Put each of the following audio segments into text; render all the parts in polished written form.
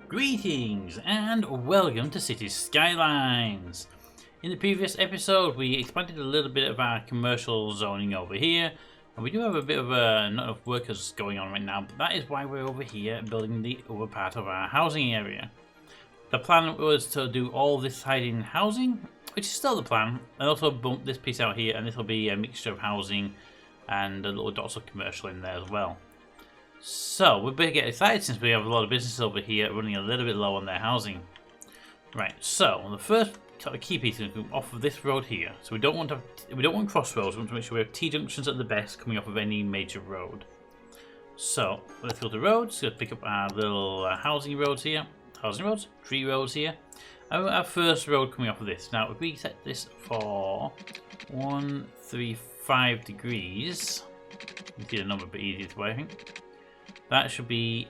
Greetings and welcome to City Skylines. In the previous episode we expanded a little bit of our commercial zoning over here, and we do have a bit of not enough workers going on right now, but that is why we're over here building the other part of our housing area. The plan was to do all this side in housing, which is still the plan, and also bump this piece out here, and this will be a mixture of housing and a little dots of commercial in there as well. So we better get excited since we have a lot of businesses over here running a little bit low on their housing. Right, so the first sort of key piece is off of this road here. So we don't want crossroads. We want to make sure we have T junctions at the best coming off of any major road. So let's go to roads. Let's pick up our little housing roads here. Tree roads here. And our first road coming off of this. Now if we set this for 135 degrees, you see the number a bit easier to way, I think. That should be,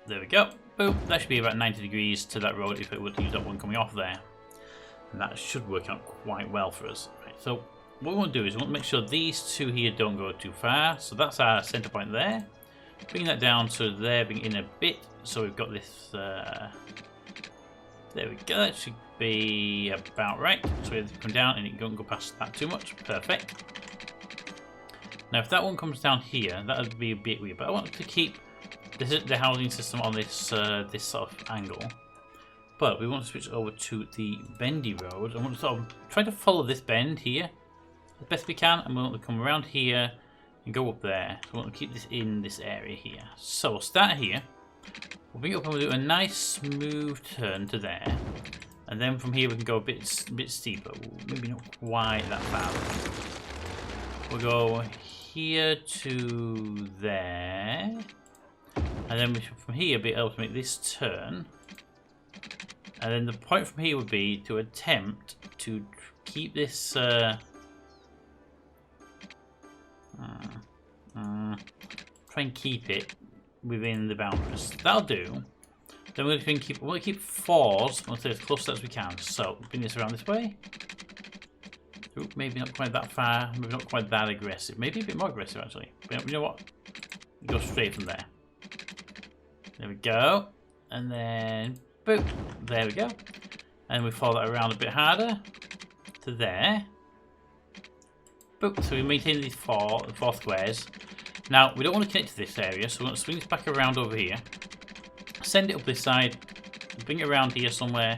there we go, boom, that should be about 90 degrees to that road if it were to use that one coming off there. And that should work out quite well for us. Right, so what we want to do is we want to make sure these two here don't go too far. So that's our center point there. Bring that down to there, bring it in a bit. So we've got this, there we go, that should be about right. So we come down and it don't go past that too much, perfect. Now if that one comes down here, that would be a bit weird, but I want to keep the housing system on this this sort of angle. But we want to switch over to the bendy road. I want to sort of try to follow this bend here as best we can, and we want to come around here and go up there. So we want to keep this in this area here. So we'll start here, we'll bring it up and we'll do a nice smooth turn to there. And then from here we can go a bit steeper, maybe not quite that far. We'll go here to there, and then we should from here be able to make this turn, and then the point from here would be to attempt to keep this try and keep it within the boundaries. That'll do. Then we're going to keep fours, we'll stay as close as we can. So bring this around this way. Ooh, maybe not quite that far, maybe not quite that aggressive. Maybe a bit more aggressive actually. But you know what? We go straight from there. There we go. And then boop. There we go. And we follow that around a bit harder to there. Boop. So we maintain these four squares. Now we don't want to connect to this area, so we're going to swing this back around over here. Send it up this side, bring it around here somewhere,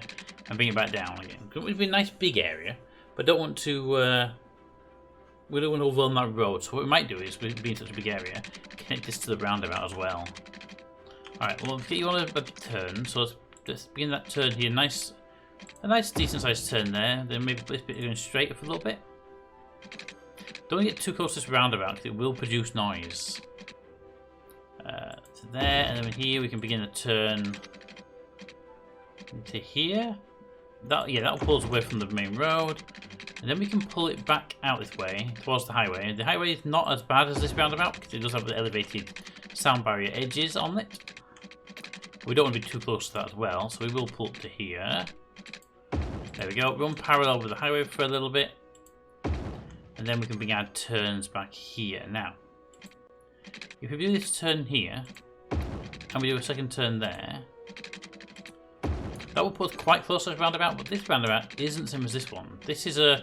and bring it back down again. It would be a nice big area. But don't want to, we don't want to overwhelm that road. So what we might do is, we'll be in such a big area, connect this to the roundabout as well. Alright, well, let's get you on a turn. So let's begin that turn here. A nice decent sized turn there. Then maybe this bit going straight up a little bit. Don't get too close to this roundabout because it will produce noise. To there, and then here we can begin a turn into here. That'll pull us away from the main road, and then we can pull it back out this way towards the highway. The highway is not as bad as this roundabout because it does have the elevated sound barrier edges on it. We don't want to be too close to that as well, so we will pull up to here. There we go. Run parallel with the highway for a little bit, and then we can bring our turns back here. Now, if we do this turn here, and we do a second turn there, that will put us quite close to this roundabout, but this roundabout isn't the same as this one. This is a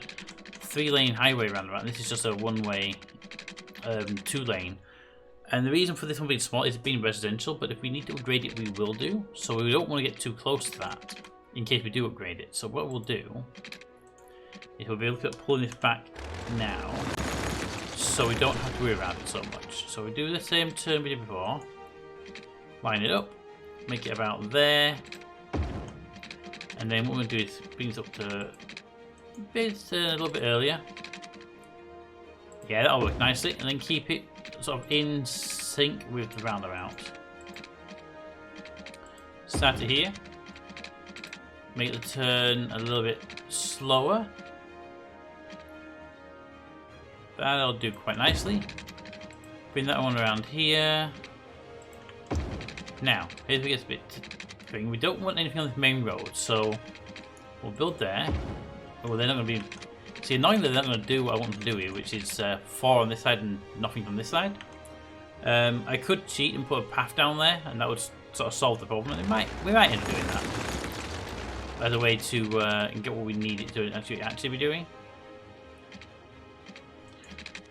3-lane highway roundabout, and this is just a one-way 2-lane. And the reason for this one being small is it being residential, but if we need to upgrade it, we will do. So we don't want to get too close to that, in case we do upgrade it. So what we'll do is we'll be looking at pulling this back now, so we don't have to worry about it so much. So we do the same turn we did before, line it up, make it about there. And then what we're going to do is bring this up to a little bit earlier. Yeah, that'll work nicely. And then keep it sort of in sync with the roundabout. Start it here. Make the turn a little bit slower. That'll do quite nicely. Bring that one around here. Now, here's where it gets a bit... We don't want anything on this main road, so we'll build there. Oh, they're not going to be... See, annoyingly, they're not going to do what I want them to do here, which is 4 on this side and nothing from this side. I could cheat and put a path down there, and that would sort of solve the problem. And we might end up doing that as a way to get what we need it to actually be doing.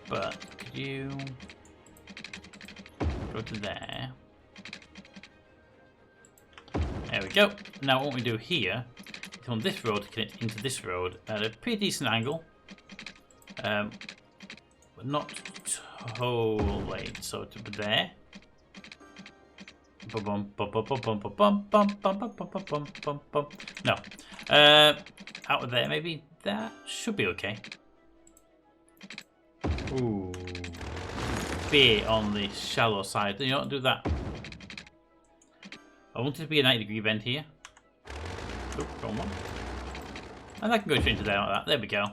But could you go to there? There we go. Now what we do here is on this road to connect into this road at a pretty decent angle. But not totally. So to there. No. Out of there, maybe that should be okay. Ooh. Bit on the shallow side. You don't do that. I want it to be a 90-degree bend here. Oh, wrong one. And that can go straight into there like that. There we go.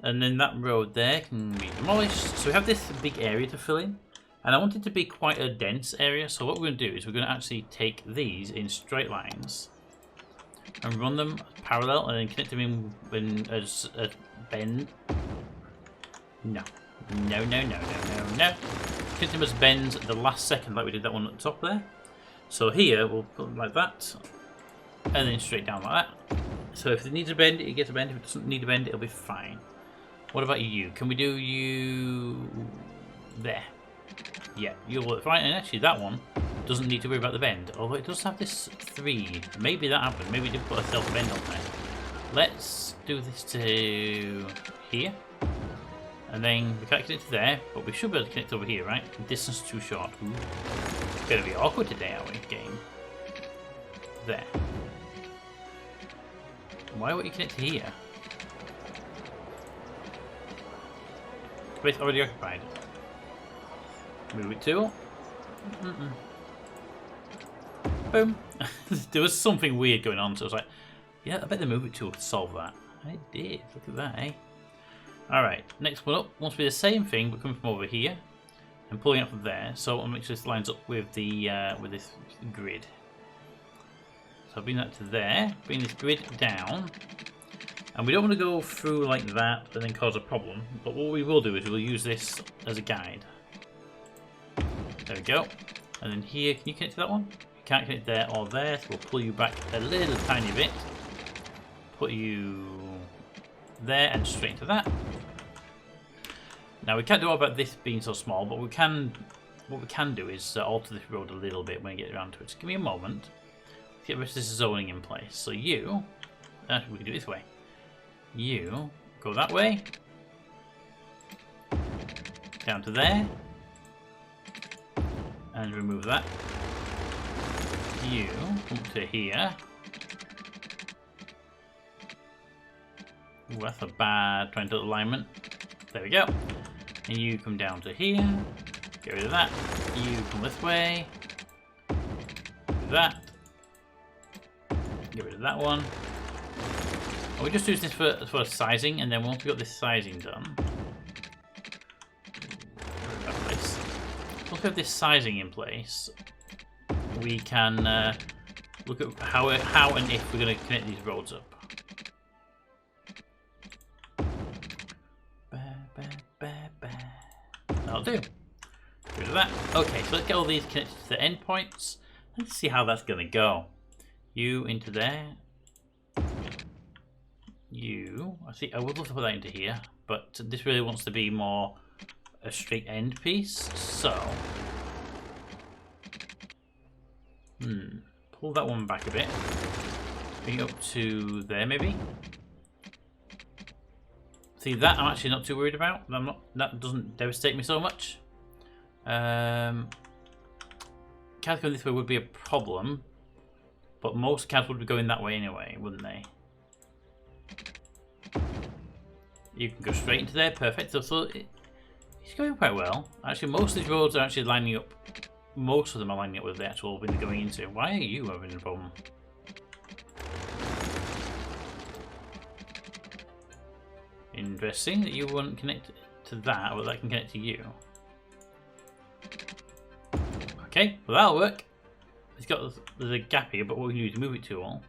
And then that road there can be demolished. So we have this big area to fill in. And I want it to be quite a dense area. So what we're going to do is we're going to actually take these in straight lines and run them parallel and then connect them in as a bend. No. No. Connect them as bends at the last second like we did that one at the top there. So here we'll put them like that. And then straight down like that. So if it needs a bend, it gets a bend. If it doesn't need a bend, it'll be fine. What about you? Can we do you there? Yeah, you'll work fine. And actually that one doesn't need to worry about the bend. Although it does have this 3. Maybe that happened. Maybe it did put a self bend on there. Let's do this to here. And then we can't connect to there, but we should be able to connect over here, right? The distance is too short. Ooh. It's gonna be awkward today, are we, game? There. Why won't you connect to here? Space already occupied. Move it to. Boom. There was something weird going on, so I was like, yeah, I bet the move it tool could solve that. And it did. Look at that, eh? Alright, next one up wants to be the same thing, but coming from over here and pulling up from there. So I'll make sure this lines up with the with this grid. So I'll bring that to there, bring this grid down. And we don't want to go through like that and then cause a problem. But what we will do is we'll use this as a guide. There we go. And then here, can you connect to that one? You can't connect there or there, so we'll pull you back a little tiny bit. Put you there and straight into that. Now we can't do all about this being so small, but what we can do is alter this road a little bit when we get around to it. So give me a moment to get the rest of this zoning in place. So you, actually we can do it this way. You go that way, down to there, and remove that. You come to here. Ooh, that's a bad trying to alignment. There we go. And you come down to here. Get rid of that. You come this way. Do that. Get rid of that one. And we just use this for sizing, and then once we've got this sizing done, once we have this sizing in place, we can look at how and if we're going to connect these roads up. That'll do. Get rid of that. Okay, so let's get all these connected to the endpoints. Let's see how that's going to go. You into there. You. I would love to put that into here, but this really wants to be more a straight end piece. So, pull that one back a bit. Bring it up to there, maybe. See, that I'm actually not too worried about. That doesn't devastate me so much. Cars going this way would be a problem, but most cars would be going that way anyway, wouldn't they? You can go straight into there, perfect. So it's going quite well. Actually, most of these roads are actually lining up. Most of them are lining up with the actual one they're going into. Why are you having a problem? Interesting that you wouldn't connect to that, but that can connect to you. Okay, well that'll work. There's a gap here, but what we can do is move it to all.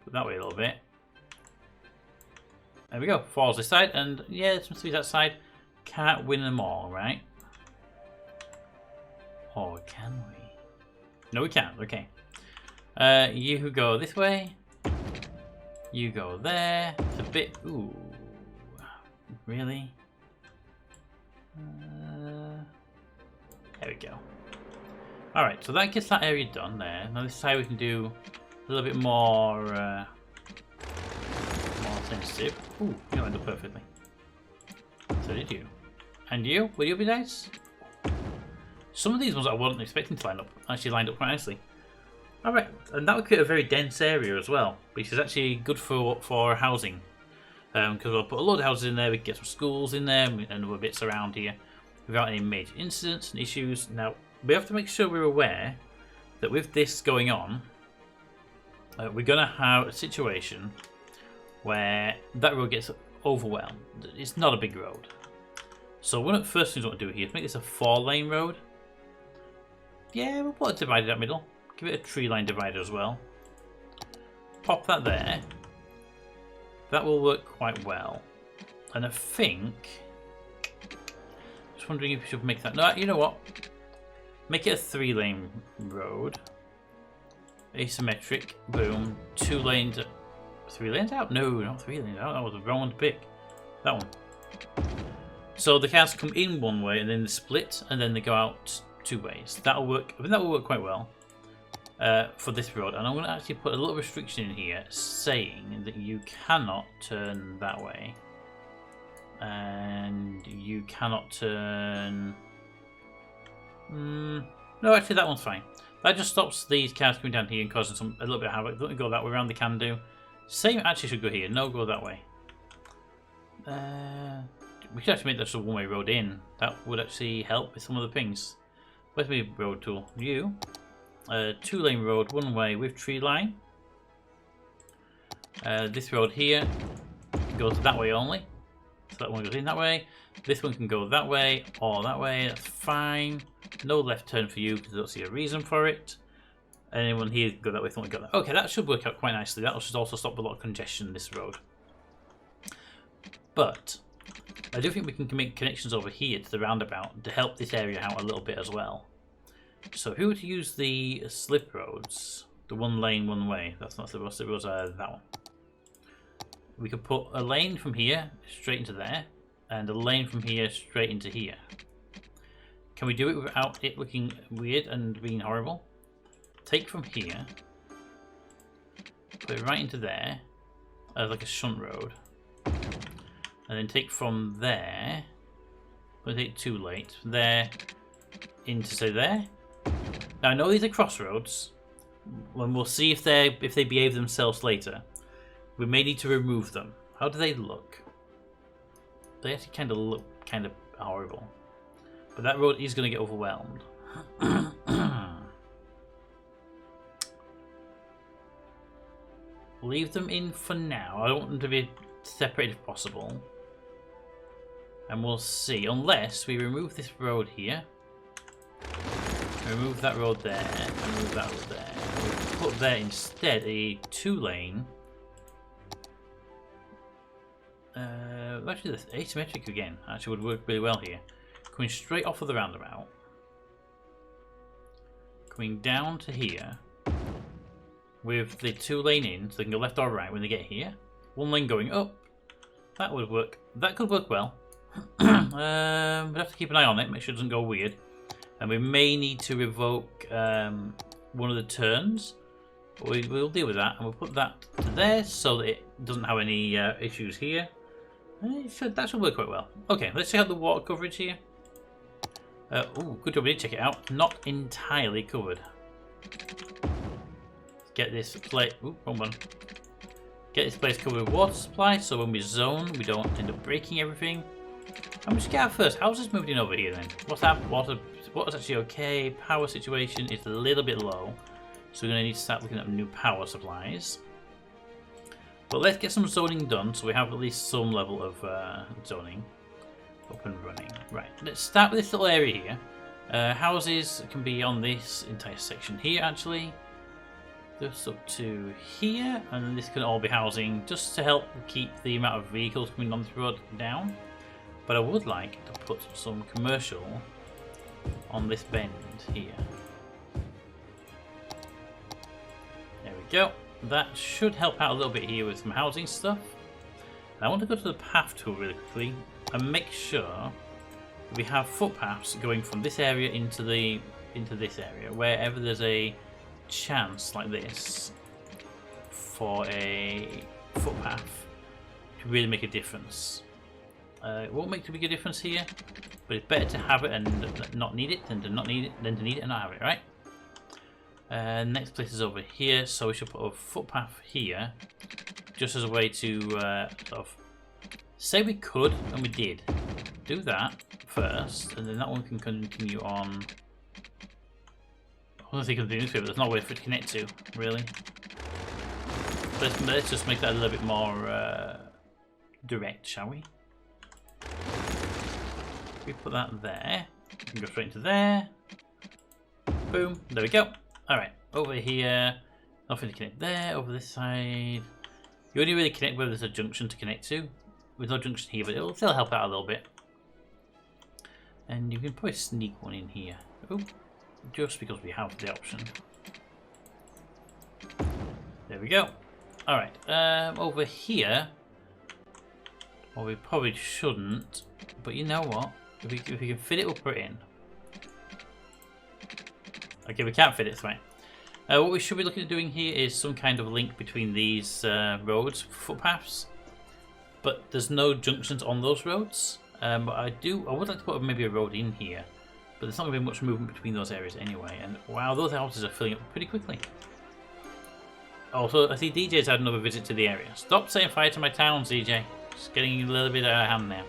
Put that way a little bit. There we go. Falls this side, and yeah, there's some things that side. Can't win them all, right? Or can we? No, we can't. Okay. You go this way. You go there. It's a bit... Ooh. Really? There we go. Alright, so that gets that area done there. Now this is how we can do a little bit more sensitive. Ooh, you lined up perfectly. So did you. And you? Will you be nice? Some of these ones I wasn't expecting to line up actually lined up quite nicely. Alright, and that would create a very dense area as well, which is actually good for housing. Because we'll put a lot of houses in there, we can get some schools in there and other bits around here without any major incidents and issues. Now, we have to make sure we're aware that with this going on, we're going to have a situation where that road gets overwhelmed. It's not a big road. So one of the first things we want to do here is make this a 4-lane road. Yeah, we'll put a divider down the middle. Give it a tree line divider as well. Pop that there. That will work quite well. And I think... Just wondering if we should make that... No, you know what? Make it a 3-lane road. Asymmetric. Boom. 2 lanes... 3 lanes out? No, not 3 lanes out. That was the wrong one to pick. That one. So the cars come in one way and then they split and then they go out 2 ways. That'll work. I think that will work quite well for this road. And I'm going to actually put a little restriction in here saying that you cannot turn that way. And you cannot turn... no, actually that one's fine. That just stops these cars coming down here and causing a little bit of havoc. Don't go that way around, they can do. Same actually should go here. No, go that way. We should actually make this a one-way road in. That would actually help with some of the things. Where's my road tool? You. 2-lane road, 1 way with tree line. This road here goes that way only. So that one goes in that way. This one can go that way or that way. That's fine. No left turn for you because I don't see a reason for it. Anyone here go that way? Thought we got that. Okay, that should work out quite nicely. That should also stop a lot of congestion in this road. But I do think we can make connections over here to the roundabout to help this area out a little bit as well. So if we were to use the slip roads, the 1 lane, 1 way, that's not slip roads, it was that one. We could put a lane from here straight into there, and a lane from here straight into here. Can we do it without it looking weird and being horrible? Take from here, put it right into there, as like a shunt road. And then take from there, we'll take 2 lanes, from there into say there. Now I know these are crossroads, and we'll see if they behave themselves later. We may need to remove them. How do they look? They actually kind of look kind of horrible. But that road is going to get overwhelmed. Leave them in for now. I don't want them to be separated if possible. And we'll see. Unless we remove this road here. Remove that road there. And remove that road there. We'll put there instead a 2-lane. Actually, the asymmetric again actually would work really well here. Coming straight off of the roundabout. Coming down to here. With the 2-lane in, so they can go left or right when they get here. 1 lane going up. That would work. That could work well. We'd have to keep an eye on it, make sure it doesn't go weird. And we may need to revoke one of the turns. But we'll deal with that, and we'll put that to there so that it doesn't have any issues here. That should work quite well. Okay, let's check out the water coverage here. Ooh, good job, we did check it out. Not entirely covered. Get this place. Ooh, wrong one. Get this place covered with water supply, so when we zone, we don't end up breaking everything. I'm just get out first. How's this moved in over here then? What's that? Water's actually okay. Power situation is a little bit low, so we're going to need to start looking at new power supplies. But let's get some zoning done, so we have at least some level of zoning up and running. Right, let's start with this little area here. Houses can be on this entire section here, actually. This up to here, and then this can all be housing just to help keep the amount of vehicles coming on this road down. But I would like to put some commercial on this bend here. go. That should help out a little bit here with some housing stuff. I want to go to the path tool really quickly and make sure we have footpaths going from this area into this area. Wherever there's a chance like this for a footpath to really make a difference. It won't make too big a difference here, but it's better to have it and not need it than to not need it than to need it and not have it, right? Next place is over here, so we should put a footpath here, just as a way to sort of say we could, and we did. Do that first, and then that one can continue on. I don't think it can continue this way, but there's no way for it to connect to, really. Let's just make that a little bit more direct, shall we? We put that there. We can go straight into there. Boom. There we go. Alright, over here, nothing to connect there, over this side. You only really connect where there's a junction to connect to. With no junction here, but it'll still help out a little bit. And you can probably sneak one in here. Oh, just because we have the option. There we go. Alright, over here, well, we probably shouldn't, but you know what? If we can fit it, we'll put it in. Okay, we can't fit it, that's right. What we should be looking at doing here is some kind of link between these roads, footpaths. But there's no junctions on those roads. But I would like to put maybe a road in here. But there's not going to be much movement between those areas anyway. And wow, those houses are filling up pretty quickly. Also, I see DJ's had another visit to the area. Stop setting fire to my town, DJ. It's getting a little bit out of hand now.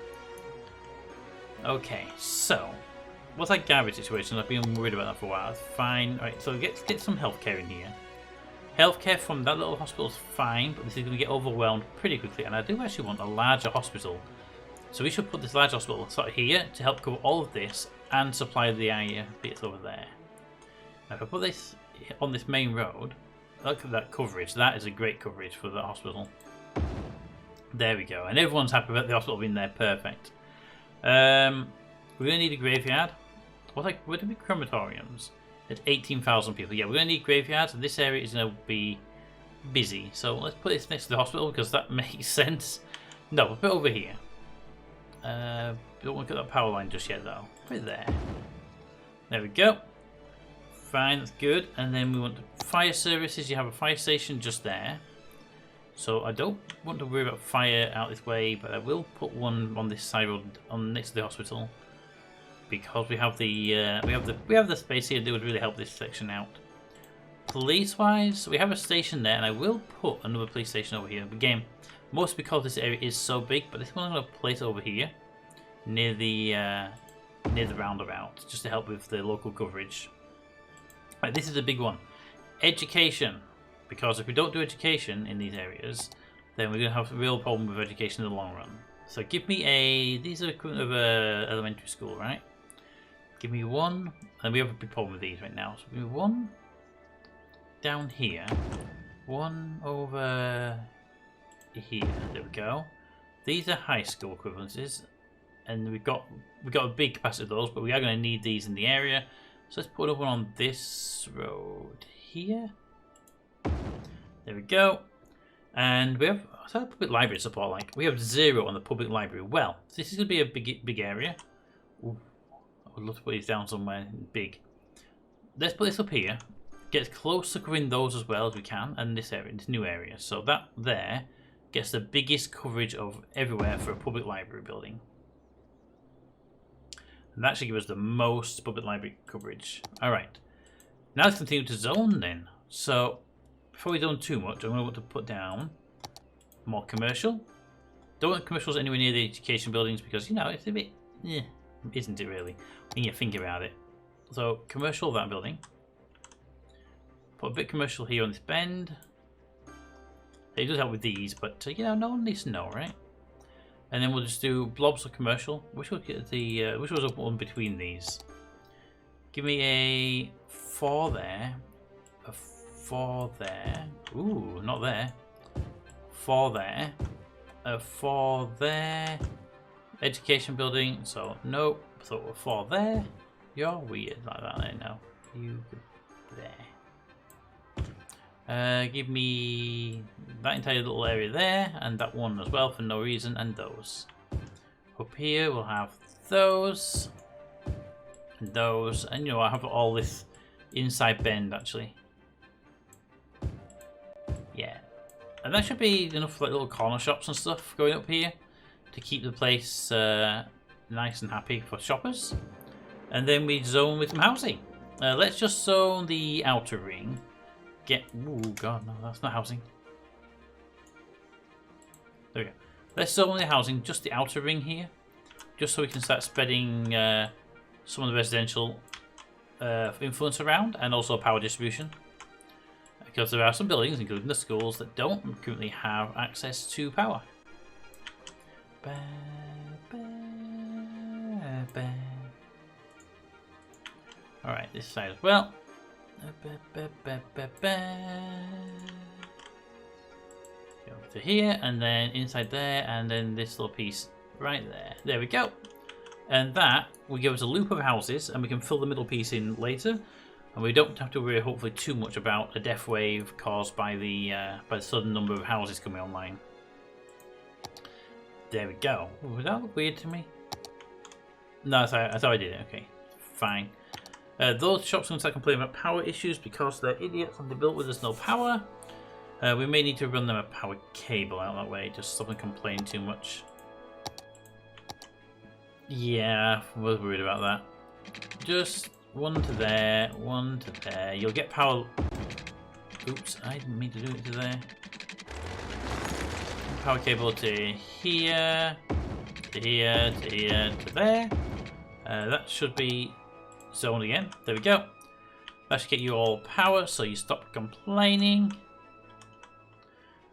Okay, so what's that garbage situation? I've been worried about that for a while. It's fine. Alright, so let's get some healthcare in here. Healthcare from that little hospital is fine, but this is going to get overwhelmed pretty quickly. And I do actually want a larger hospital. So we should put this large hospital sort of here to help cover all of this and supply the area bits over there. Now if I put this on this main road, look at that coverage. That is a great coverage for the hospital. There we go. And everyone's happy about the hospital being there. Perfect. We're going to need a graveyard. Where do we crematoriums? At 18,000 people. Yeah, we're going to need graveyards, and this area is going to be busy. So let's put this next to the hospital because that makes sense. No, we'll put it over here. Don't want to get that power line just yet, though. Put it there. There we go. Fine, that's good. And then we want fire services. You have a fire station just there. So I don't want to worry about fire out this way, but I will put one on this side road, on next to the hospital, because we have the we have the space here that would really help this section out. Police-wise, we have a station there, and I will put another police station over here. Again, mostly because this area is so big, but this one I'm going to place over here near the roundabout, just to help with the local coverage. Right, this is a big one. Education. Because if we don't do education in these areas, then we're going to have a real problem with education in the long run. So give me these are equivalent of a elementary school, right? Give me one, and we have a big problem with these right now. So give me one down here, one over here. There we go. These are high school equivalencies, and we've got a big capacity of those, but we are going to need these in the area. So let's put one on this road here. There we go. And we have, what's our public library support like? We have 0 on the public library. Well, this is going to be a big area. Ooh, I would love to put these down somewhere big. Let's put this up here. Get as close to covering those as well as we can, and this area, this new area. So that there gets the biggest coverage of everywhere for a public library building. And that should give us the most public library coverage. Alright. Now let's continue to zone then. So before we zone too much, I'm going to want to put down more commercial. Don't want commercials anywhere near the education buildings because, you know, it's a bit, isn't it really, when you think about it. So commercial, that building. Put a bit commercial here on this bend. It does help with these, but you know, no one needs to know, right? And then we'll just do blobs of commercial. Which will get the which was up one between these. Give me a 4 there, a 4 there. Ooh, not there. 4 there, a 4 there. Education building. So nope. So a 4 there. You're weird like that. I know. You there. Give me that entire little area there, and that one as well for no reason, and those. Up here we'll have those, and those, and you know, I have all this inside bend actually. Yeah. And that should be enough for like little corner shops and stuff going up here to keep the place nice and happy for shoppers. And then we zone with some housing. Let's just zone the outer ring. Oh god, no, that's not housing. There we go. Let's zone the housing, just the outer ring here, just so we can start spreading some of the residential influence around, and also power distribution. Because there are some buildings, including the schools, that don't currently have access to power. Alright, this side as well. Go over to here, and then inside there, and then this little piece right there. There we go. And that will give us a loop of houses, and we can fill the middle piece in later. And we don't have to worry, hopefully, too much about a death wave caused by the sudden number of houses coming online. There we go. Would that look weird to me? No, I thought I did it. Okay, fine. Those shops are going to start complaining about power issues because they're idiots and they built with there's no power. We may need to run them a power cable out that way, just stop them complaining too much. Yeah, I was worried about that. Just one to there, one to there. You'll get power. Oops, I didn't mean to do it to there. Power cable to here, to here, to here, to there. That should be zoned again. There we go. That should get you all power, so you stop complaining.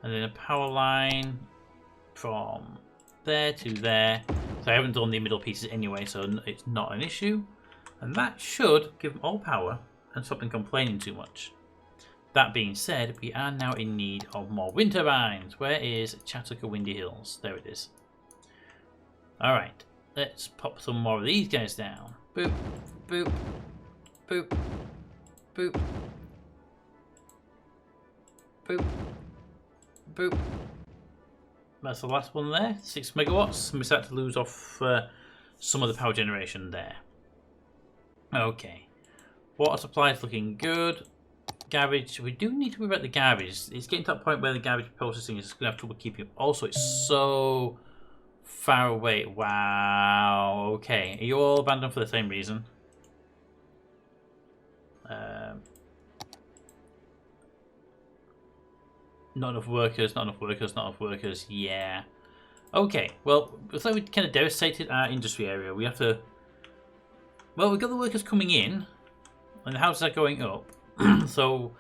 And then a power line from there to there. So I haven't done the middle pieces anyway, so it's not an issue. And that should give them all power and stop them complaining too much. That being said, we are now in need of more wind turbines. Where is Chautauqua Windy Hills? There it is. Alright, let's pop some more of these guys down. Boop, boop, boop, boop, boop, boop. That's the last one there, 6 megawatts. And we start to lose off some of the power generation there. Okay, water supply is looking good. Garbage, we do need to worry about the garbage. It's getting to that point where the garbage processing is going to have trouble keeping up. Also, it's so far away. Wow, okay. Are you all abandoned for the same reason? Not enough workers, not enough workers, not enough workers. Yeah. Okay, well, looks like we kind of devastated our industry area. We have to... Well, we've got the workers coming in, and the houses are going up. So,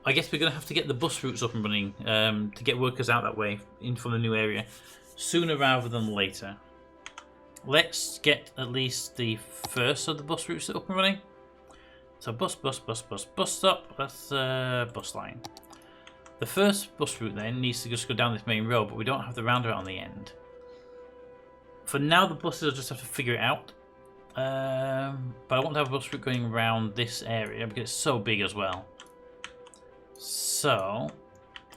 I guess we're going to have to get the bus routes up and running to get workers out that way in from the new area sooner rather than later. Let's get at least the first of the bus routes up and running. So, bus stop. That's bus line. The first bus route then needs to just go down this main road, but we don't have the roundabout on the end. For now, the buses will just have to figure it out. But I want to have a bus route going around this area because it's so big as well. So,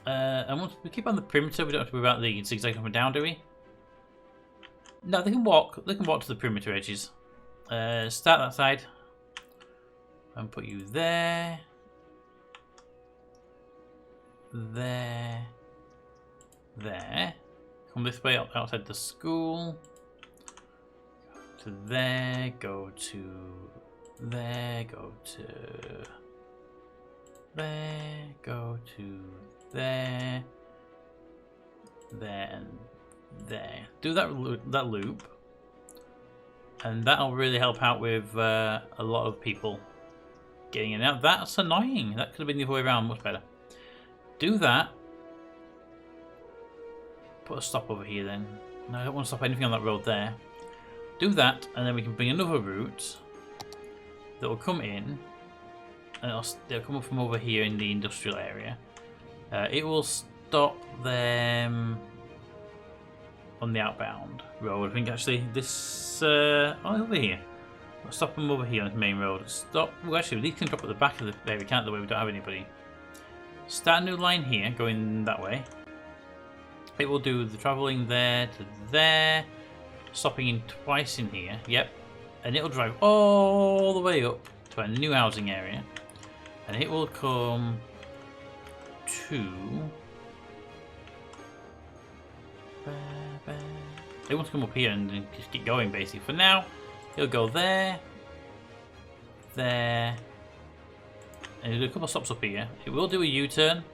and once we keep on the perimeter, we don't have to worry about the zigzag up and down, do we? No, they can walk. They can walk to the perimeter edges. Start that side and put you there, there, there. Come this way outside the school. To there, go to there, go to there, go to there, there, and there. Do that loop, and that'll really help out with a lot of people getting in and out. That's annoying. That could have been the other way around, much better. Do that. Put a stop over here then. No, I don't want to stop anything on that road there. Do that, and then we can bring another route that will come in, and they'll come up from over here in the industrial area. It will stop them on the outbound road. I think actually this over here. We'll stop them over here on the main road. Stop. Well, actually, these can drop at the back of the area, can't they? Where we don't have anybody. Start a new line here, going that way. It will do the travelling there to there, stopping in twice in here. Yep, and it'll drive all the way up to a new housing area, and it will come to. They want to come up here and just get going. Basically, for now, it'll go there, there. And it'll do a couple of stops up here. It will do a U-turn.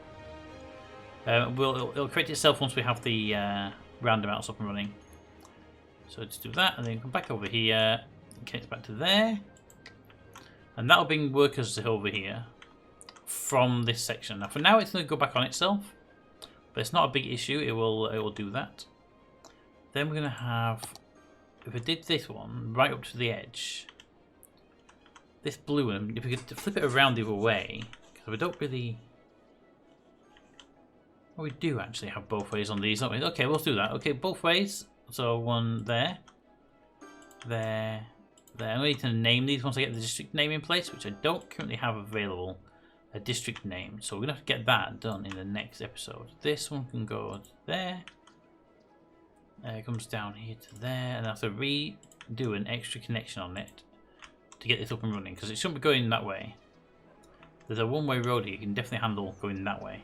It'll correct itself once we have the roundabouts up and running. So just do that, and then come back over here. Connect back to there, and that'll bring workers over here from this section. Now, for now, it's going to go back on itself, but it's not a big issue. It will do that. Then we're going to have, if we did this one right up to the edge. This blue one, if we could flip it around the other way, because we don't really... Well, we do actually have both ways on these, don't we? Okay, we'll do that. Okay, both ways. So one there, there, there. I'm going to need to name these once I get the district name in place, which I don't currently have available, a district name. So we're going to have to get that done in the next episode. This one can go there. It comes down here to there, and I have to redo an extra connection on it to get this up and running, because it shouldn't be going that way. There's a one-way road here, you can definitely handle going that way.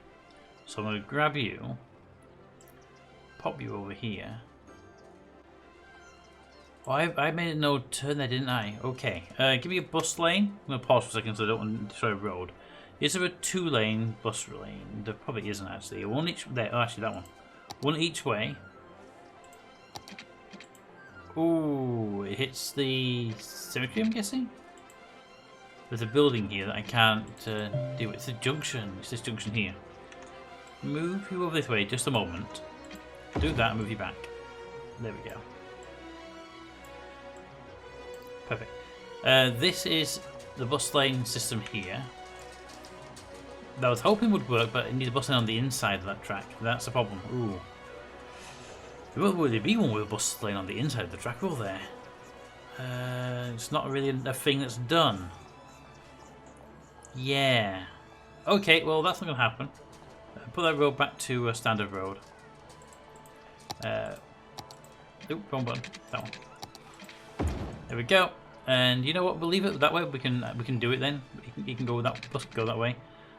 So I'm going to grab you, pop you over here. Oh, I made a no turn there, didn't I? Okay, give me a bus lane. I'm going to pause for a second so I don't want to destroy a road. Is there a 2-lane bus lane? There probably isn't actually. One each, there, oh, actually that one. One each way. Ooh, it hits the cemetery, I'm guessing? There's a building here that I can't do. It's a junction. It's this junction here. Move you over this way just a moment. Do that and move you back. There we go. Perfect. This is the bus lane system here. That I was hoping would work, but it needs a bus lane on the inside of that track. That's the problem. Ooh. Will there be one with a bus lane on the inside of the track, will there? It's not really a thing that's done. Yeah. Okay, well that's not going to happen. Put that road back to a standard road. Oop, wrong button. That one. There we go. And you know what? We'll leave it that way. We can do it then. You can go that bus go that way.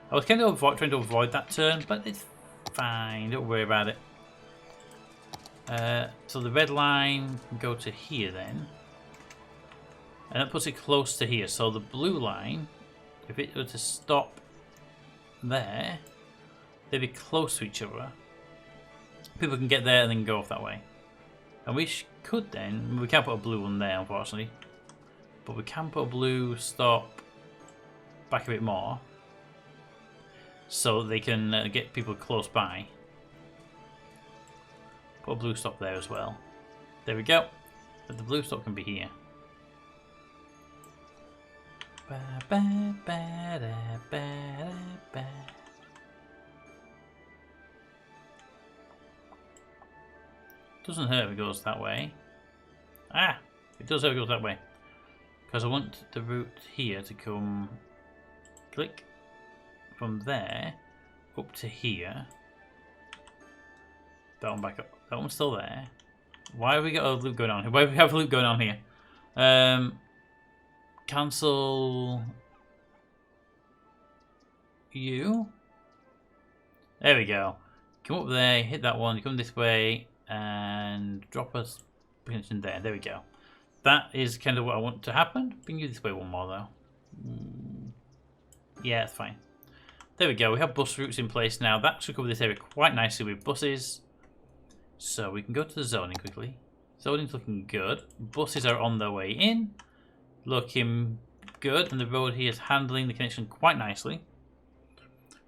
I was kind of trying to avoid that turn, but it's fine. Don't worry about it. So the red line can go to here then, and that puts it close to here. So the blue line, if it were to stop there, they'd be close to each other. People can get there and then go off that way. And we could then, we can't put a blue one there unfortunately, but we can put a blue stop back a bit more, so they can get people close by. Put a blue stop there as well. There we go. But the blue stop can be here. Doesn't hurt if it goes that way. Ah! It does hurt if it goes that way. Because I want the route here to come... click. From there up to here. That one back up. That one's still there. Why have we got a loop going on here? Why do we have a loop going on here? Cancel you. There we go. Come up there, hit that one, come this way, and drop us in there. There we go. That is kind of what I want to happen. Bring you this way one more though. Yeah, it's fine. There we go. We have bus routes in place now. That should cover this area quite nicely with buses. So we can go to the zoning quickly. Zoning's looking good. Buses are on their way in. Looking good. And the road here is handling the connection quite nicely.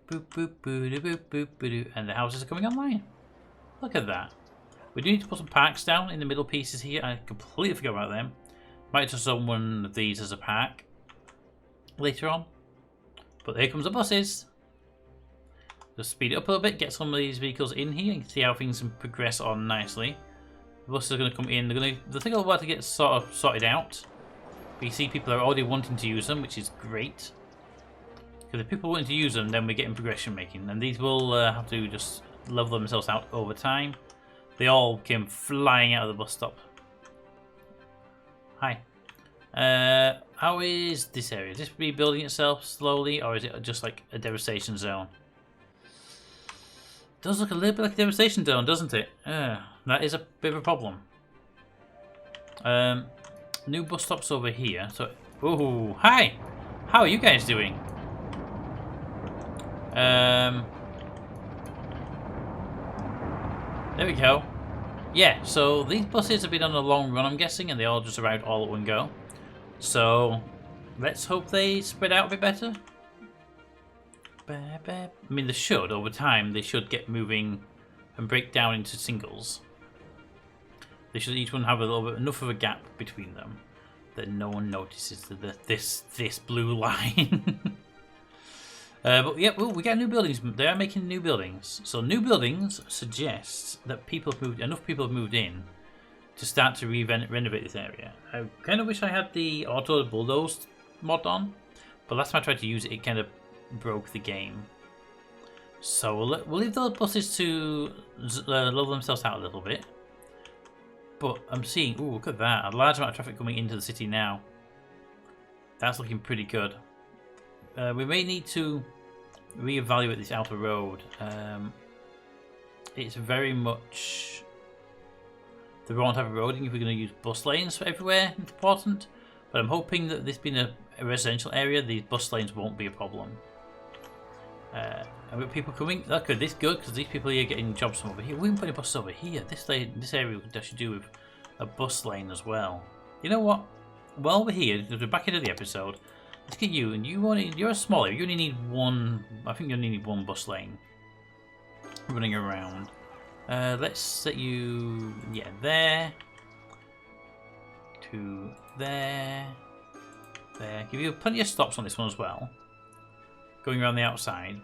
Boop, boop, boop, boop, boop, boop. And the houses are coming online. Look at that. We do need to put some parks down in the middle pieces here. I completely forgot about them. Might just own one of these as a park later on. But here comes the buses. Just speed it up a little bit, get some of these vehicles in here. You can see how things can progress on nicely. The buses are going to come in. The thing about to get sort of sorted out. But you see people are already wanting to use them, which is great. Because if people want to use them, then we're getting progression making. And these will have to just level themselves out over time. They all came flying out of the bus stop. Hi. How is this area? Is this rebuilding itself slowly, or is it just like a devastation zone? It does look a little bit like a devastation zone, doesn't it? That is a bit of a problem. New bus stops over here. So, ooh, hi. How are you guys doing? There we go. Yeah, so these buses have been on a long run, I'm guessing, and they all just arrived all at one go. So, let's hope they spread out a bit better. I mean, they should, over time, they should get moving and break down into singles. They should each one have a little bit, enough of a gap between them that no one notices this blue line. But yeah, well, we got new buildings. They are making new buildings. So new buildings suggests that enough people have moved in to start to renovate this area. I kind of wish I had the auto bulldoze mod on, but last time I tried to use it, it kind of broke the game. So we'll leave those buses to level themselves out a little bit. But I'm seeing, ooh, look at that, a large amount of traffic coming into the city now. That's looking pretty good. We may need to reevaluate this outer road. It's very much the wrong type of roading if we're going to use bus lanes for everywhere. It's important. But I'm hoping that this being a residential area, these bus lanes won't be a problem. And with people coming, okay, this is good because these people here are getting jobs from over here. We can put a bus over here. This area we could actually do with a bus lane as well. You know what? While we're here, we're back into the episode. Let's get you, and you're a small area. You only need one. I think you only need one bus lane running around. Let's set you, yeah, there to there. Give you plenty of stops on this one as well. Going around the outside.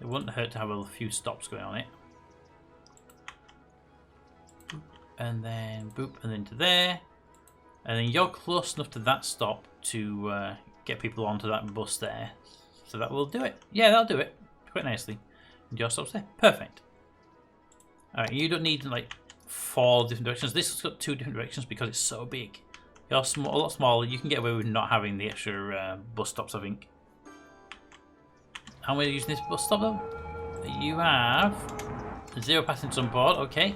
It wouldn't hurt to have a few stops going on it. Boop, and then boop, and then to there. And then you're close enough to that stop to get people onto that bus there. So that will do it. Yeah, that'll do it quite nicely. And your stop's there. Perfect. Alright, you don't need like 4 different directions. This has got 2 different directions because it's so big. You're a lot smaller. You can get away with not having the extra bus stops, I think. How many are using this bus stop though? You have 0 passengers on board, okay.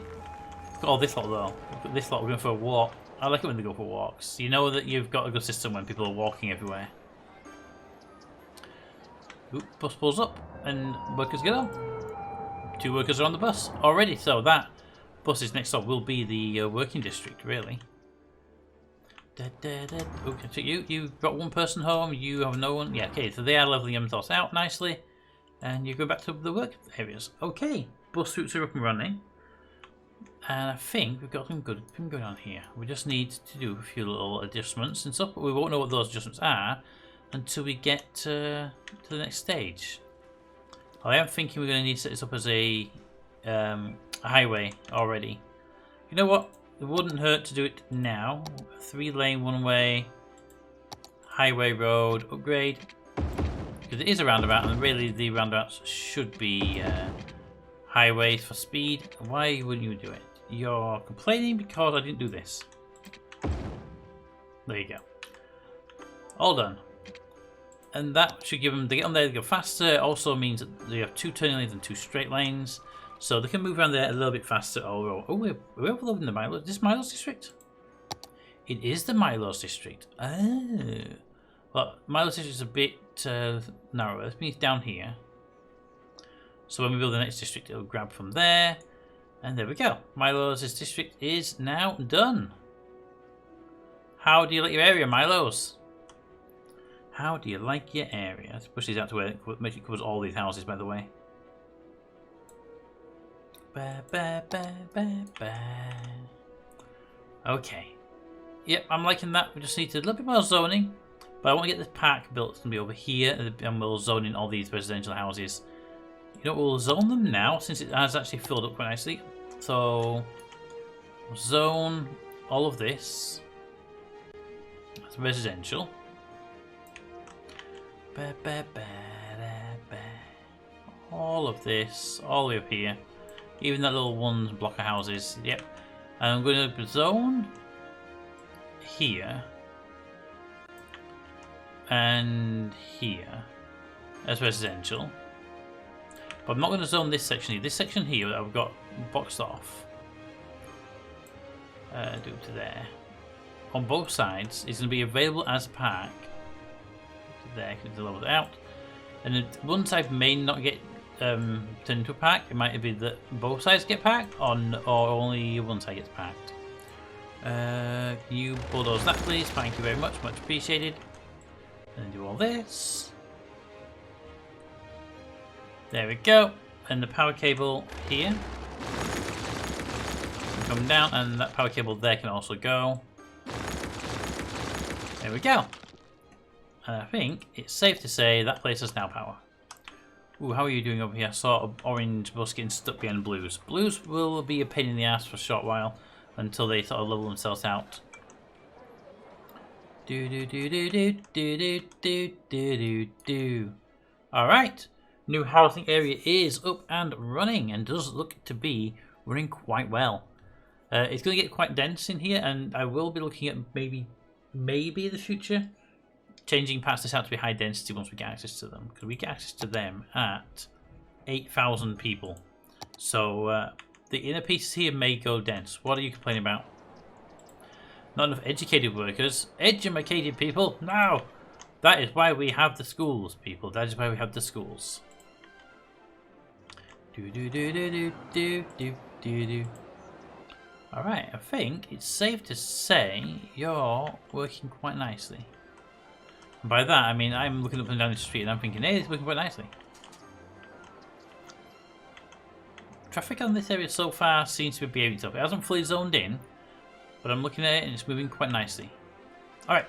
Look at all this lot though. Look at this lot, we're going for a walk. I like it when they go for walks. You know that you've got a good system when people are walking everywhere. Oop, bus pulls up and workers get on. 2 workers are on the bus already, so that bus's next stop will be the working district, really. Okay, so you've got 1 person home, you have no one. Yeah, okay, so they are leveling themselves out nicely. And you go back to the work areas. Okay, bus routes are up and running. And I think we've got some good thing going on here. We just need to do a few little adjustments and stuff, but we won't know what those adjustments are until we get to the next stage. I am thinking we're going to need to set this up as a highway already. You know what? It wouldn't hurt to do it now. 3-lane, 1-way, highway road, upgrade. Because it is a roundabout, and really the roundabouts should be highways for speed. Why wouldn't you do it? You're complaining because I didn't do this. There you go. All done. And that should give them, they get on there, they go faster. It also means that they have 2 turning lanes and 2 straight lanes. So they can move around there a little bit faster. Oh, we're overloading the Milos. Is this Milos district? It is the Milos district. Oh. Well, Milos district is a bit narrower. This means down here. So when we build the next district, it'll grab from there. And there we go. Milos' district is now done. How do you like your area, Milos? How do you like your area? Let's push these out to where it covers all these houses, by the way. Okay. Yep, I'm liking that. We just need a little bit more zoning. But I want to get this park built. It's going to be over here. And we'll zone in all these residential houses. You know, we'll zone them now since it has actually filled up quite nicely. So, zone all of this as residential. All of this, all the way up here. Even that little one block of houses. Yep. And I'm going to zone here and here as residential. But I'm not going to zone this section here. This section here that I've got boxed off. Do to there. On both sides is going to be available as a park. There, to level it out. And then one side may not get turned into a park. It might be that both sides get parked, or only one side gets parked. Can you bulldoze that, please? Thank you very much, much appreciated. And then do all this. There we go. And the power cable here can come down, and that power cable there can also go. There we go. And I think it's safe to say that place has now power. Ooh, how are you doing over here? I saw orange bus getting stuck behind blues. Blues will be a pain in the ass for a short while until they sort of level themselves out. Alright, new housing area is up and running and does look to be running quite well. It's going to get quite dense in here, and I will be looking at maybe in the future changing parts this out to be high density once we get access to them, because we get access to them at 8,000 people. So the inner pieces here may go dense. What are you complaining about? Not enough educated workers. Educated people? No! That is why we have the schools, people. That is why we have the schools. Alright, I think it's safe to say you're working quite nicely. And by that, I mean I'm looking up and down the street and I'm thinking, hey, it's working quite nicely. Traffic on this area so far seems to be behaving itself. It hasn't fully zoned in, but I'm looking at it and it's moving quite nicely. Alright,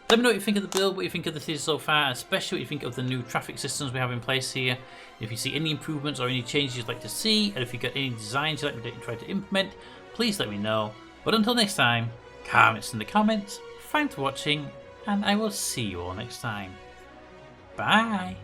let me know what you think of the build, what you think of the city so far, especially what you think of the new traffic systems we have in place here. If you see any improvements or any changes you'd like to see, and if you've got any designs you'd like me to try to implement, please let me know. But until next time, comments in the comments, thanks for watching, and I will see you all next time. Bye!